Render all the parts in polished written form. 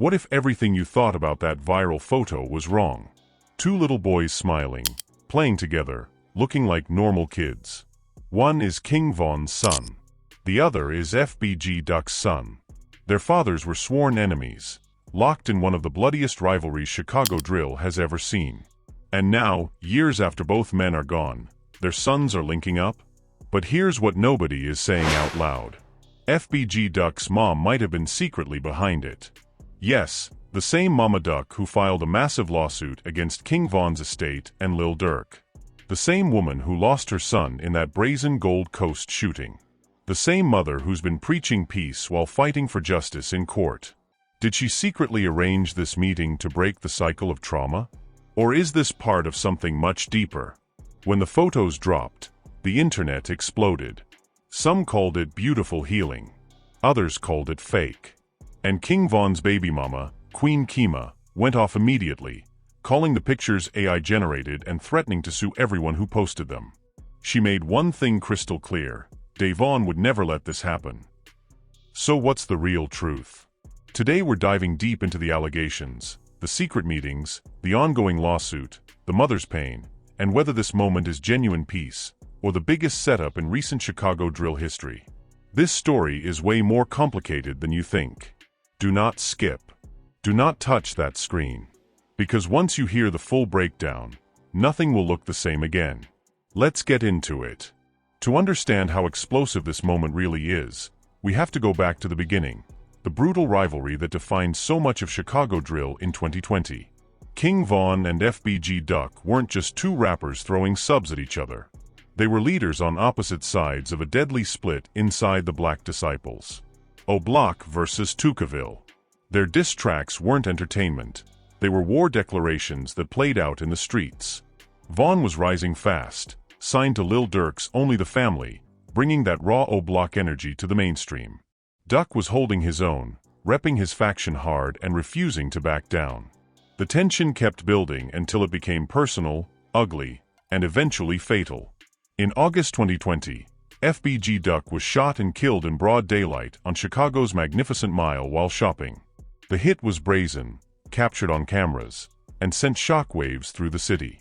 What if everything you thought about that viral photo was wrong? Two little boys smiling, playing together, looking like normal kids. One is King Von's son. The other is FBG Duck's son. Their fathers were sworn enemies, locked in one of the bloodiest rivalries Chicago drill has ever seen. And now, years after both men are gone, their sons are linking up? But here's what nobody is saying out loud. FBG Duck's mom might have been secretly behind it. Yes, the same Mama Duck who filed a massive lawsuit against King Von's estate and Lil Durk. The same woman who lost her son in that brazen Gold Coast shooting. The same mother who's been preaching peace while fighting for justice in court. Did she secretly arrange this meeting to break the cycle of trauma? Or is this part of something much deeper? When the photos dropped, the internet exploded. Some called it beautiful healing. Others called it fake. And King Von's baby mama, Queen Kima, went off immediately, calling the pictures AI-generated and threatening to sue everyone who posted them. She made one thing crystal clear: Davon would never let this happen. So what's the real truth? Today we're diving deep into the allegations, the secret meetings, the ongoing lawsuit, the mother's pain, and whether this moment is genuine peace, or the biggest setup in recent Chicago drill history. This story is way more complicated than you think. Do not skip. Do not touch that screen. Because once you hear the full breakdown, nothing will look the same again. Let's get into it. To understand how explosive this moment really is, we have to go back to the beginning, the brutal rivalry that defined so much of Chicago drill in 2020. King Von and FBG Duck weren't just two rappers throwing subs at each other. They were leaders on opposite sides of a deadly split inside the Black Disciples. O'Block versus Tukaville. Their diss tracks weren't entertainment. They were war declarations that played out in the streets. Von was rising fast, signed to Lil Durk's Only the Family, bringing that raw O'Block energy to the mainstream. Duck was holding his own, repping his faction hard and refusing to back down. The tension kept building until it became personal, ugly, and eventually fatal. In August 2020, FBG Duck was shot and killed in broad daylight on Chicago's Magnificent Mile while shopping. The hit was brazen, captured on cameras, and sent shockwaves through the city.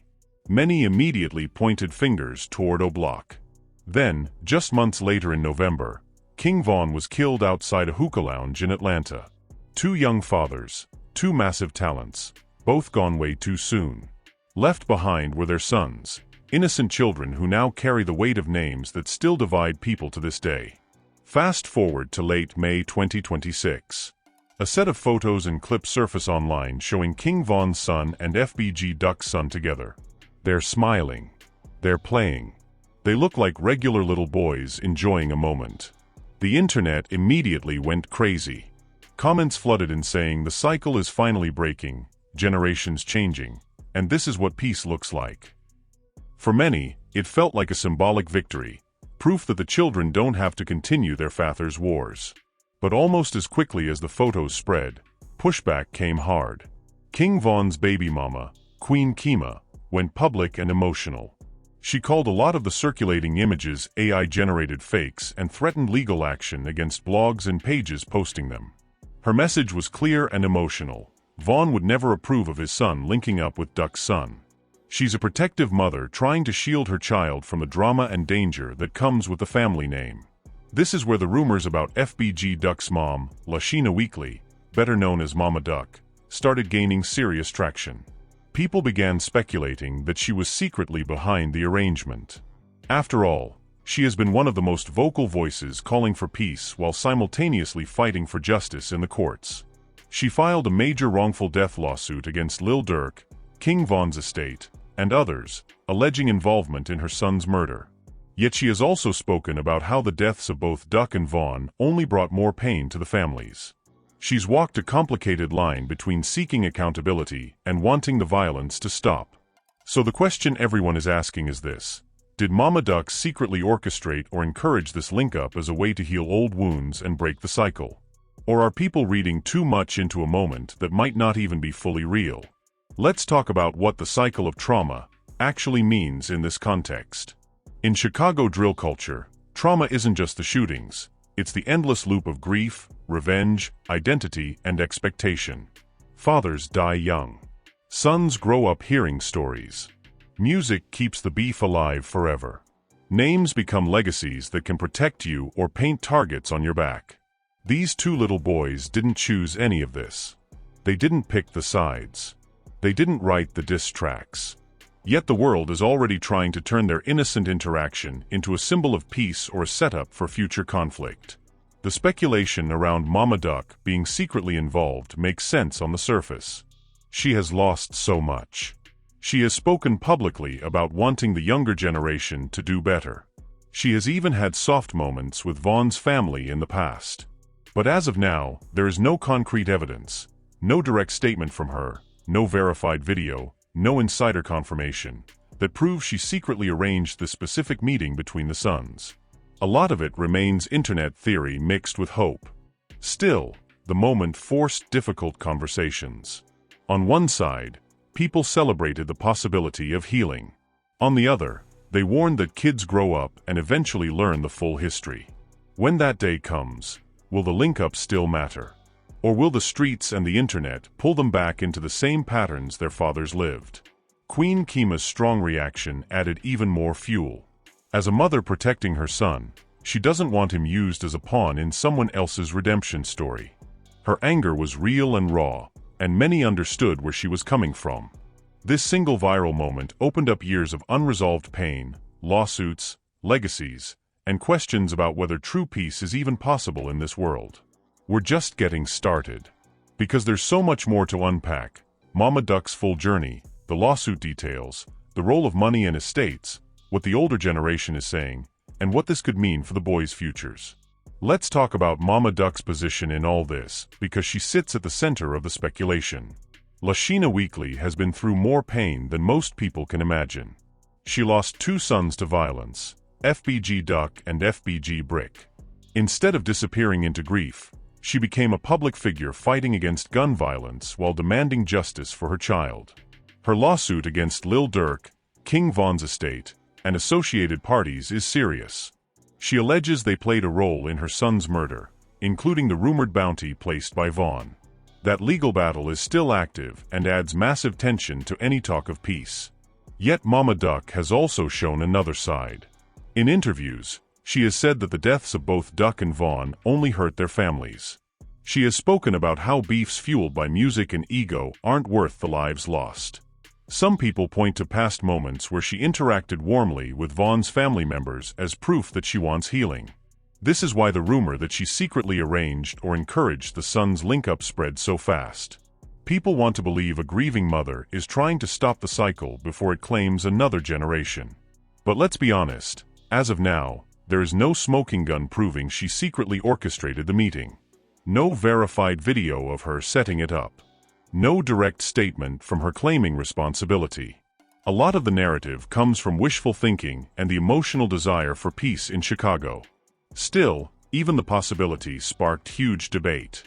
Many immediately pointed fingers toward O'Block. Then, just months later in November, King Von was killed outside a hookah lounge in Atlanta. Two young fathers, two massive talents, both gone way too soon. Left behind were their sons, innocent children who now carry the weight of names that still divide people to this day. Fast forward to late May 2026. A set of photos and clips surface online showing King Von's son and FBG Duck's son together. They're smiling. They're playing. They look like regular little boys enjoying a moment. The internet immediately went crazy. Comments flooded in saying the cycle is finally breaking, generations changing, and this is what peace looks like. For many, it felt like a symbolic victory, proof that the children don't have to continue their fathers' wars. But almost as quickly as the photos spread, pushback came hard. King Von's baby mama, Queen Kima, went public and emotional. She called a lot of the circulating images AI-generated fakes and threatened legal action against blogs and pages posting them. Her message was clear and emotional. Von would never approve of his son linking up with Duck's son. She's a protective mother trying to shield her child from the drama and danger that comes with the family name. This is where the rumors about FBG Duck's mom, Lashina Weekly, better known as Mama Duck, started gaining serious traction. People began speculating that she was secretly behind the arrangement. After all, she has been one of the most vocal voices calling for peace while simultaneously fighting for justice in the courts. She filed a major wrongful death lawsuit against Lil Durk, King Von's estate, and others, alleging involvement in her son's murder. Yet she has also spoken about how the deaths of both Duck and Von only brought more pain to the families. She's walked a complicated line between seeking accountability and wanting the violence to stop. So the question everyone is asking is this: did Mama Duck secretly orchestrate or encourage this link-up as a way to heal old wounds and break the cycle? Or are people reading too much into a moment that might not even be fully real? Let's talk about what the cycle of trauma actually means in this context. In Chicago drill culture, trauma isn't just the shootings, it's the endless loop of grief, revenge, identity, and expectation. Fathers die young. Sons grow up hearing stories. Music keeps the beef alive forever. Names become legacies that can protect you or paint targets on your back. These two little boys didn't choose any of this. They didn't pick the sides. They didn't write the diss tracks. Yet the world is already trying to turn their innocent interaction into a symbol of peace or a setup for future conflict. The speculation around Mama Duck being secretly involved makes sense on the surface. She has lost so much. She has spoken publicly about wanting the younger generation to do better. She has even had soft moments with Vaughn's family in the past. But as of now, there is no concrete evidence, no direct statement from her, no verified video, no insider confirmation, that proves she secretly arranged the specific meeting between the sons. A lot of it remains internet theory mixed with hope. Still, the moment forced difficult conversations. On one side, people celebrated the possibility of healing. On the other, they warned that kids grow up and eventually learn the full history. When that day comes, will the link-up still matter? Or will the streets and the internet pull them back into the same patterns their fathers lived? Queen Kima's strong reaction added even more fuel. As a mother protecting her son, she doesn't want him used as a pawn in someone else's redemption story. Her anger was real and raw, and many understood where she was coming from. This single viral moment opened up years of unresolved pain, lawsuits, legacies, and questions about whether true peace is even possible in this world. We're just getting started. Because there's so much more to unpack: Mama Duck's full journey, the lawsuit details, the role of money and estates, what the older generation is saying, and what this could mean for the boys' futures. Let's talk about Mama Duck's position in all this, because she sits at the center of the speculation. Lashina Weekly has been through more pain than most people can imagine. She lost two sons to violence, FBG Duck and FBG Brick. Instead of disappearing into grief, she became a public figure fighting against gun violence while demanding justice for her child. Her lawsuit against Lil Durk, King Von's estate, and associated parties is serious. She alleges they played a role in her son's murder, including the rumored bounty placed by Vaughn. That legal battle is still active and adds massive tension to any talk of peace. Yet Mama Duck has also shown another side. In interviews, she has said that the deaths of both Duck and Vaughn only hurt their families. She has spoken about how beefs fueled by music and ego aren't worth the lives lost. Some people point to past moments where she interacted warmly with Vaughn's family members as proof that she wants healing. This is why the rumor that she secretly arranged or encouraged the sons' link-up spread so fast. People want to believe a grieving mother is trying to stop the cycle before it claims another generation. But let's be honest, as of now, there is no smoking gun proving she secretly orchestrated the meeting. No verified video of her setting it up. No direct statement from her claiming responsibility. A lot of the narrative comes from wishful thinking and the emotional desire for peace in Chicago. Still, even the possibility sparked huge debate.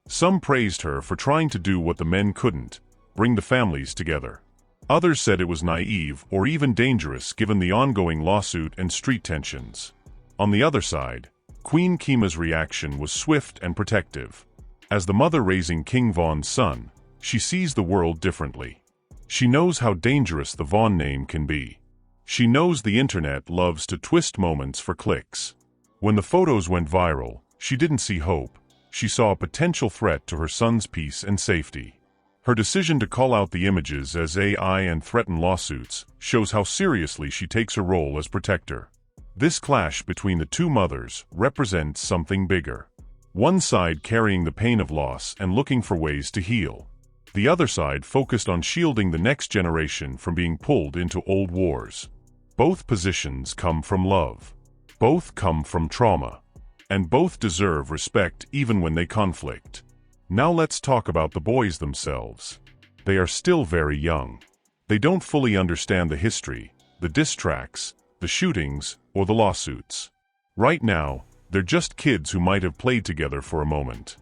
Some praised her for trying to do what the men couldn't, bring the families together. Others said it was naive or even dangerous given the ongoing lawsuit and street tensions. On the other side, Queen Kima's reaction was swift and protective. As the mother raising King Von's son, she sees the world differently. She knows how dangerous the Vaughn name can be. She knows the internet loves to twist moments for clicks. When the photos went viral, she didn't see hope. She saw a potential threat to her son's peace and safety. Her decision to call out the images as AI and threaten lawsuits shows how seriously she takes her role as protector. This clash between the two mothers represents something bigger. One side carrying the pain of loss and looking for ways to heal. The other side focused on shielding the next generation from being pulled into old wars. Both positions come from love. Both come from trauma. And both deserve respect even when they conflict. Now let's talk about the boys themselves. They are still very young. They don't fully understand the history, the diss tracks, the shootings, or the lawsuits. Right now, they're just kids who might have played together for a moment.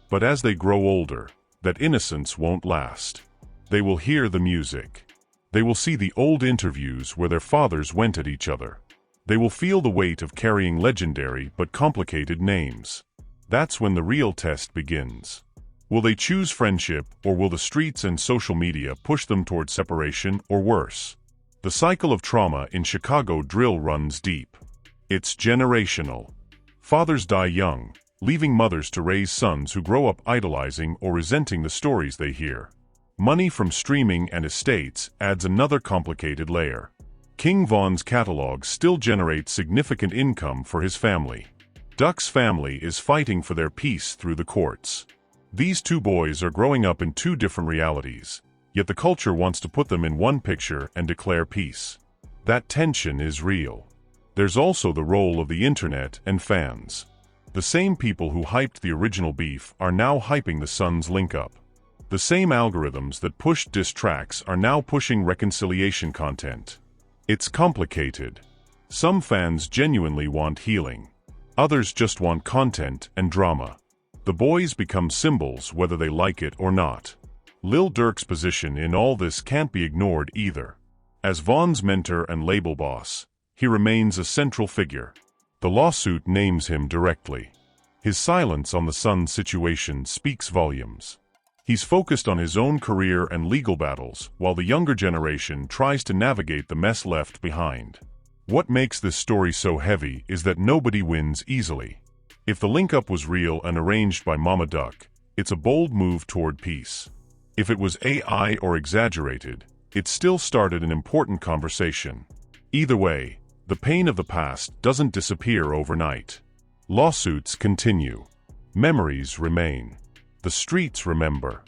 But as they grow older, that innocence won't last. They will hear the music. They will see the old interviews where their fathers went at each other. They will feel the weight of carrying legendary but complicated names. That's when the real test begins. Will they choose friendship, or will the streets and social media push them toward separation or worse? The cycle of trauma in Chicago drill runs deep. It's generational. Fathers die young, leaving mothers to raise sons who grow up idolizing or resenting the stories they hear. Money from streaming and estates adds another complicated layer. King Von's catalog still generates significant income for his family. Duck's family is fighting for their peace through the courts. These two boys are growing up in two different realities, yet the culture wants to put them in one picture and declare peace. That tension is real. There's also the role of the internet and fans. The same people who hyped the original beef are now hyping the Sons link-up. The same algorithms that pushed diss tracks are now pushing reconciliation content. It's complicated. Some fans genuinely want healing. Others just want content and drama. The boys become symbols whether they like it or not. Lil Durk's position in all this can't be ignored either. As Von's mentor and label boss, he remains a central figure. The lawsuit names him directly. His silence on the Sons' situation speaks volumes. He's focused on his own career and legal battles, while the younger generation tries to navigate the mess left behind. What makes this story so heavy is that nobody wins easily. If the link-up was real and arranged by Mama Duck, it's a bold move toward peace. If it was AI or exaggerated, it still started an important conversation. Either way, the pain of the past doesn't disappear overnight. Lawsuits continue. Memories remain. The streets remember.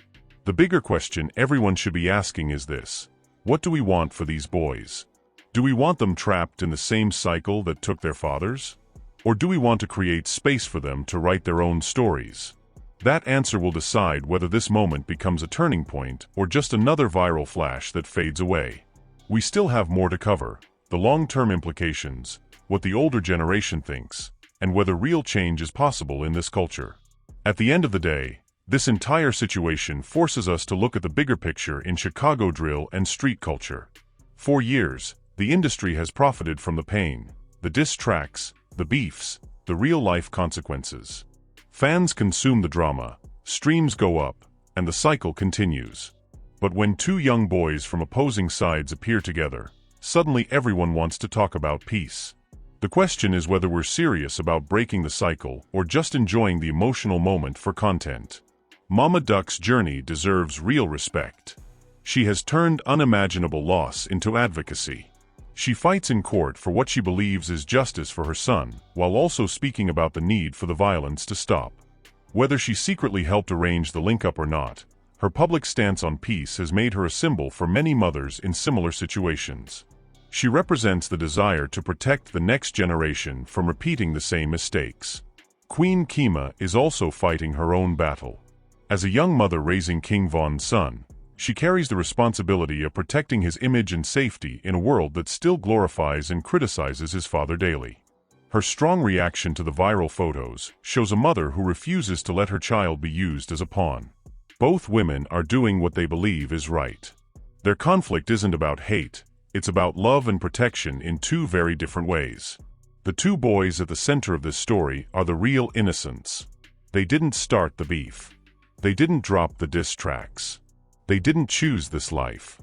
The bigger question everyone should be asking is this: what do we want for these boys? Do we want them trapped in the same cycle that took their fathers? Or do we want to create space for them to write their own stories? That answer will decide whether this moment becomes a turning point or just another viral flash that fades away. We still have more to cover: the long-term implications, what the older generation thinks, and whether real change is possible in this culture. At the end of the day, this entire situation forces us to look at the bigger picture in Chicago drill and street culture. For years, the industry has profited from the pain, the diss tracks, the beefs, the real-life consequences. Fans consume the drama, streams go up, and the cycle continues. But when two young boys from opposing sides appear together, suddenly everyone wants to talk about peace. The question is whether we're serious about breaking the cycle or just enjoying the emotional moment for content. Mama Duck's journey deserves real respect. She has turned unimaginable loss into advocacy. She fights in court for what she believes is justice for her son, while also speaking about the need for the violence to stop. Whether she secretly helped arrange the link-up or not, her public stance on peace has made her a symbol for many mothers in similar situations. She represents the desire to protect the next generation from repeating the same mistakes. Queen Kima is also fighting her own battle. As a young mother raising King Von's son, she carries the responsibility of protecting his image and safety in a world that still glorifies and criticizes his father daily. Her strong reaction to the viral photos shows a mother who refuses to let her child be used as a pawn. Both women are doing what they believe is right. Their conflict isn't about hate, it's about love and protection in two very different ways. The two boys at the center of this story are the real innocents. They didn't start the beef. They didn't drop the diss tracks. They didn't choose this life.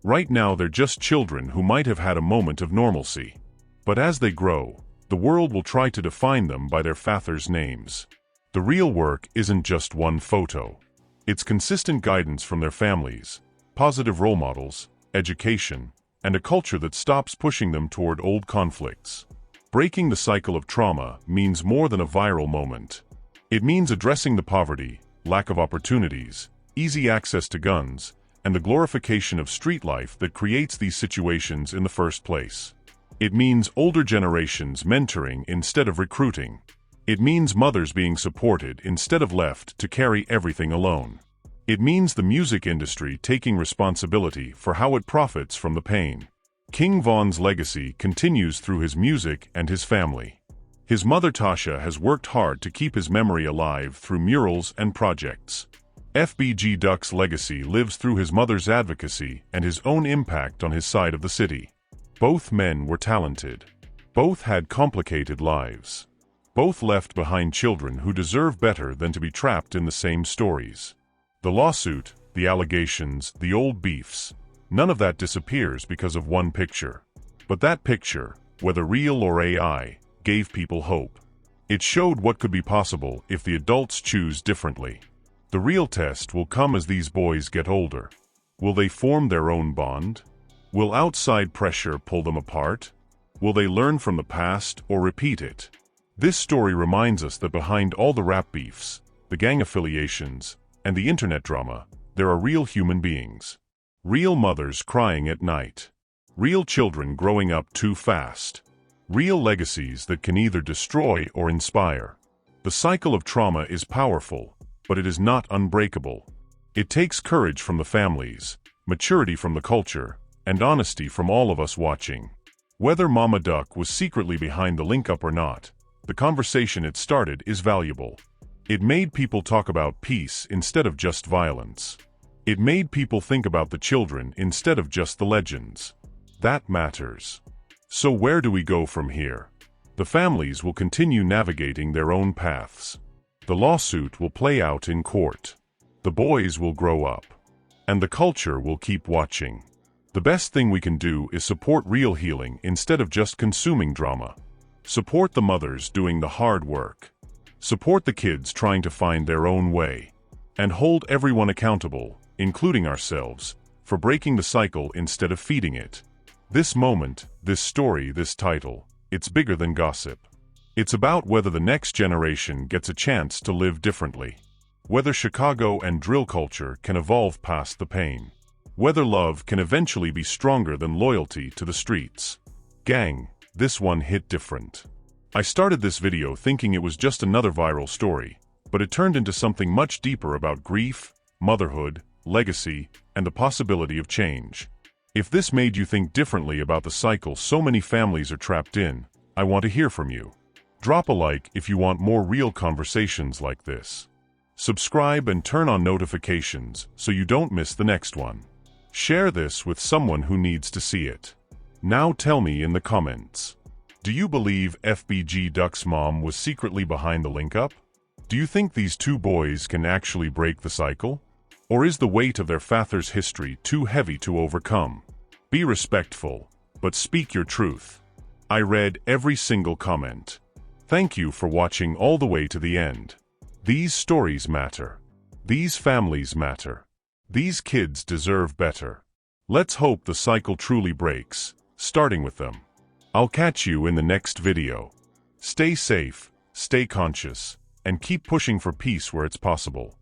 Right now they're just children who might have had a moment of normalcy. But as they grow, the world will try to define them by their fathers' names. The real work isn't just one photo. It's consistent guidance from their families, positive role models, education, and a culture that stops pushing them toward old conflicts. Breaking the cycle of trauma means more than a viral moment. It means addressing the poverty, lack of opportunities, easy access to guns, and the glorification of street life that creates these situations in the first place. It means older generations mentoring instead of recruiting. It means mothers being supported instead of left to carry everything alone. It means the music industry taking responsibility for how it profits from the pain. King Von's legacy continues through his music and his family. His mother Tasha has worked hard to keep his memory alive through murals and projects. FBG Duck's legacy lives through his mother's advocacy and his own impact on his side of the city. Both men were talented. Both had complicated lives. Both left behind children who deserve better than to be trapped in the same stories. The lawsuit, the allegations, the old beefs, none of that disappears because of one picture. But that picture, whether real or AI, gave people hope. It showed what could be possible if the adults choose differently. The real test will come as these boys get older. Will they form their own bond? Will outside pressure pull them apart? Will they learn from the past or repeat it? This story reminds us that behind all the rap beefs, the gang affiliations, and the internet drama, there are real human beings. Real mothers crying at night. Real children growing up too fast. Real legacies that can either destroy or inspire. The cycle of trauma is powerful, but it is not unbreakable. It takes courage from the families, maturity from the culture, and honesty from all of us watching. Whether Mama Duck was secretly behind the link-up or not, the conversation it started is valuable. It made people talk about peace instead of just violence. It made people think about the children instead of just the legends. That matters. So where do we go from here? The families will continue navigating their own paths. The lawsuit will play out in court. The boys will grow up. And the culture will keep watching. The best thing we can do is support real healing instead of just consuming drama. Support the mothers doing the hard work. Support the kids trying to find their own way. And hold everyone accountable, including ourselves, for breaking the cycle instead of feeding it. This moment, this story, this title, it's bigger than gossip. It's about whether the next generation gets a chance to live differently. Whether Chicago and drill culture can evolve past the pain. Whether love can eventually be stronger than loyalty to the streets. Gang, this one hit different. I started this video thinking it was just another viral story, but it turned into something much deeper about grief, motherhood, legacy, and the possibility of change. If this made you think differently about the cycle so many families are trapped in, I want to hear from you. Drop a like if you want more real conversations like this. Subscribe and turn on notifications so you don't miss the next one. Share this with someone who needs to see it. Now tell me in the comments. Do you believe FBG Duck's mom was secretly behind the link-up? Do you think these two boys can actually break the cycle? Or is the weight of their father's history too heavy to overcome? Be respectful, but speak your truth. I read every single comment. Thank you for watching all the way to the end. These stories matter. These families matter. These kids deserve better. Let's hope the cycle truly breaks, starting with them. I'll catch you in the next video. Stay safe, stay conscious, and keep pushing for peace where it's possible.